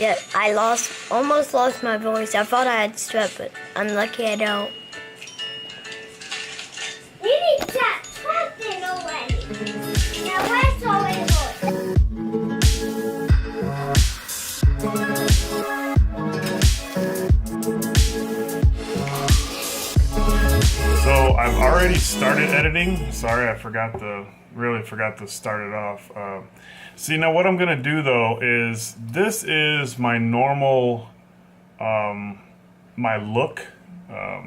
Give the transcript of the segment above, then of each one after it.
Yeah, I almost lost my voice. I thought I had strep, but I'm lucky I don't. You need to stop talking already. Now where's all my voice? So I've already started editing. Sorry, really forgot to start it off. See, now what I'm gonna do though is, this is my normal, my look.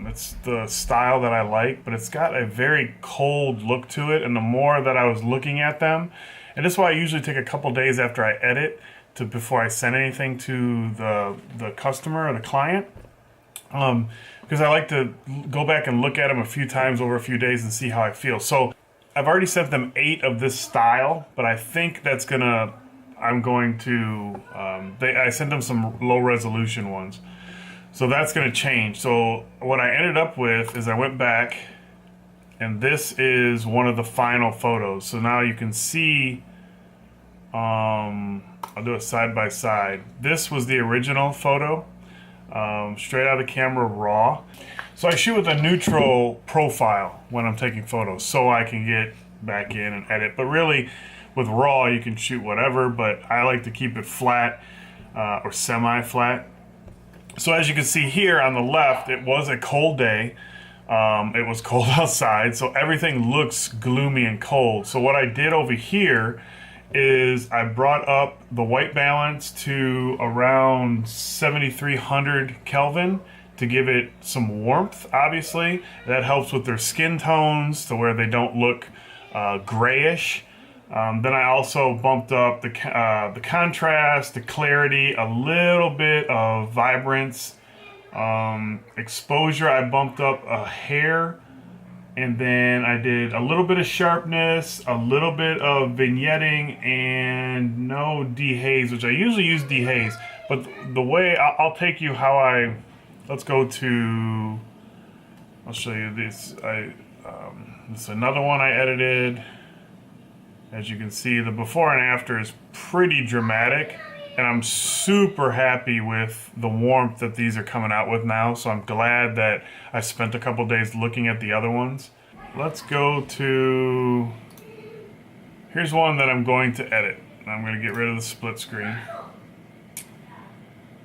It's the style that I like, but it's got a very cold look to it. And the more that I was looking at them, and this is why I usually take a couple days after I edit before I send anything to the customer or the client. Because I like to go back and look at them a few times over a few days and see how I feel. So I've already sent them 8 of this style, but I think that's I'm going to, I sent them some low resolution ones. So that's gonna change. So what I ended up with is I went back, and this is one of the final photos. So now you can see, I'll do it side by side. This was the original photo. Straight out of the camera, raw. So I shoot with a neutral profile when I'm taking photos, so I can get back in and edit. But really, with raw, you can shoot whatever, but I like to keep it flat or semi-flat. So as you can see here on the left, it was a cold day. It was cold outside, so everything looks gloomy and cold. So what I did over here is I brought up the white balance to around 7,300 Kelvin to give it some warmth. Obviously, that helps with their skin tones to where they don't look grayish. Then I also bumped up the contrast, the clarity, a little bit of vibrance, exposure. I bumped up a hair. And then I did a little bit of sharpness, a little bit of vignetting, and no dehaze, which I usually use dehaze. But the way I'll take you how let's go to, I'll show you this. This is another one I edited. As you can see, the before and after is pretty dramatic. And I'm super happy with the warmth that these are coming out with now. So I'm glad that I spent a couple days looking at the other ones. Let's go to, here's one that I'm going to edit. I'm going to get rid of the split screen.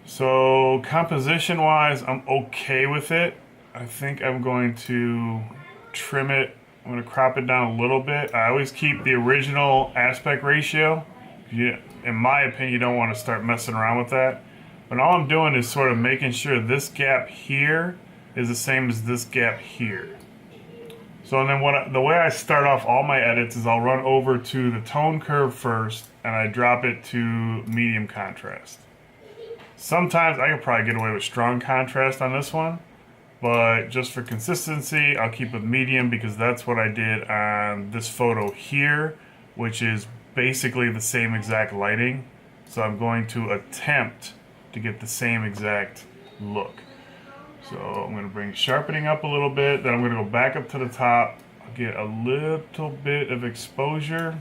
So composition wise, I'm okay with it. I think I'm going to trim it. I'm going to crop it down a little bit. I always keep the original aspect ratio. In my opinion, you don't want to start messing around with that. But all I'm doing is sort of making sure this gap here is the same as this gap here. So then the way I start off all my edits is I'll run over to the tone curve first, and I drop it to medium contrast. Sometimes I could probably get away with strong contrast on this one, but just for consistency, I'll keep it medium because that's what I did on this photo here, which is basically the same exact lighting. So I'm going to attempt to get the same exact look. So I'm going to bring sharpening up a little bit, then I'm going to go back up to the top. I'll get a little bit of exposure.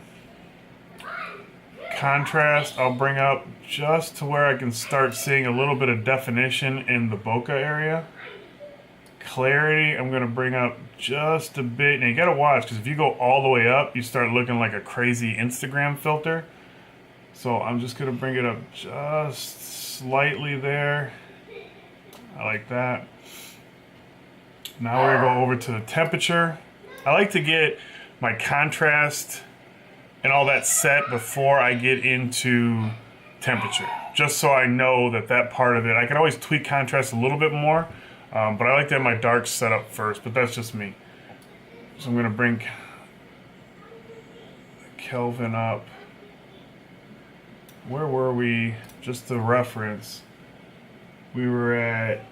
Contrast I'll bring up just to where I can start seeing a little bit of definition in the bokeh area. Clarity I'm going to bring up just a bit. Now you got to watch, because if you go all the way up, you start looking like a crazy Instagram filter. So I'm just going to bring it up just slightly there. I like that. Now we're going to go over to the temperature. I like to get my contrast and all that set before I get into temperature, just so I know that part of it, I can always tweak contrast a little bit more. But I like to have my darks set up first, but that's just me. So I'm going to bring Kelvin up. Where were we? Just to reference, we were at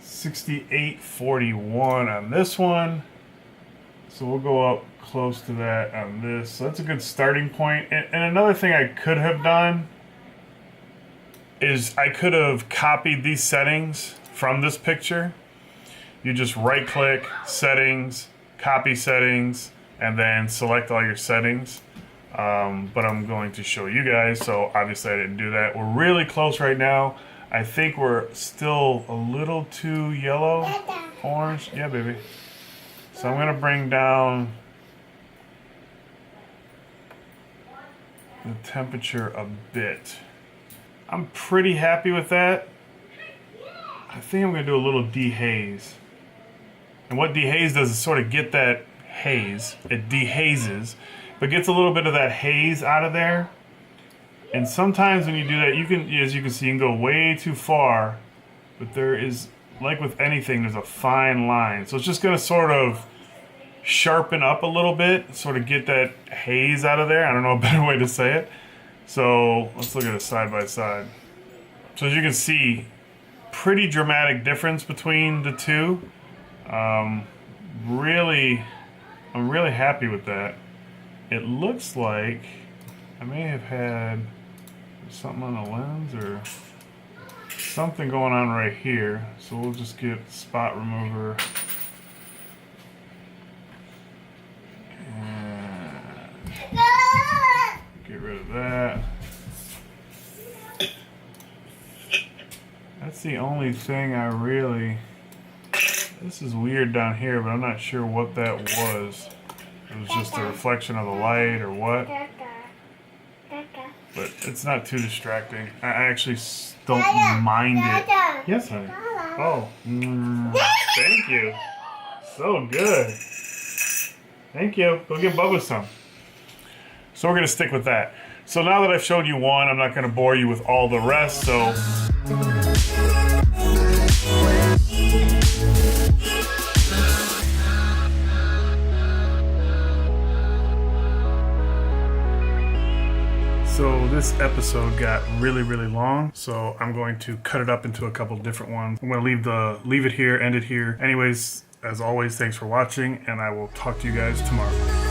6841 on this one. So we'll go up close to that on this. So that's a good starting point. And another thing I could have done is I could have copied these settings from this picture. You just right click, settings, copy settings, and then select all your settings. but I'm going to show you guys, so obviously I didn't do that. We're really close right now. I think we're still a little too yellow, orange. Yeah, baby. So I'm gonna bring down the temperature a bit. I'm pretty happy with that. I think I'm gonna do a little dehaze. And what dehaze does is sort of get that haze. It dehazes, but gets a little bit of that haze out of there. And sometimes when you do that, you can, as you can see, you can go way too far. But there is, like with anything, there's a fine line. So it's just gonna sort of sharpen up a little bit, sort of get that haze out of there. I don't know a better way to say it. So let's look at it side by side. So as you can see, pretty dramatic difference between the two. Really, I'm really happy with that. It looks like I may have had something on the lens or something going on right here. So we'll just get spot remover. And get rid of that. That's the only thing I really... This is weird down here, but I'm not sure what that was. It was just a reflection of the light or what. But it's not too distracting. I actually don't mind it. Yes, honey. Oh, thank you. So good. Thank you. Go get Bubba some. So we're going to stick with that. So now that I've showed you one, I'm not going to bore you with all the rest. So this episode got really, really long, so I'm going to cut it up into a couple different ones. I'm going to leave it here, end it here. Anyways, as always, thanks for watching, and I will talk to you guys tomorrow.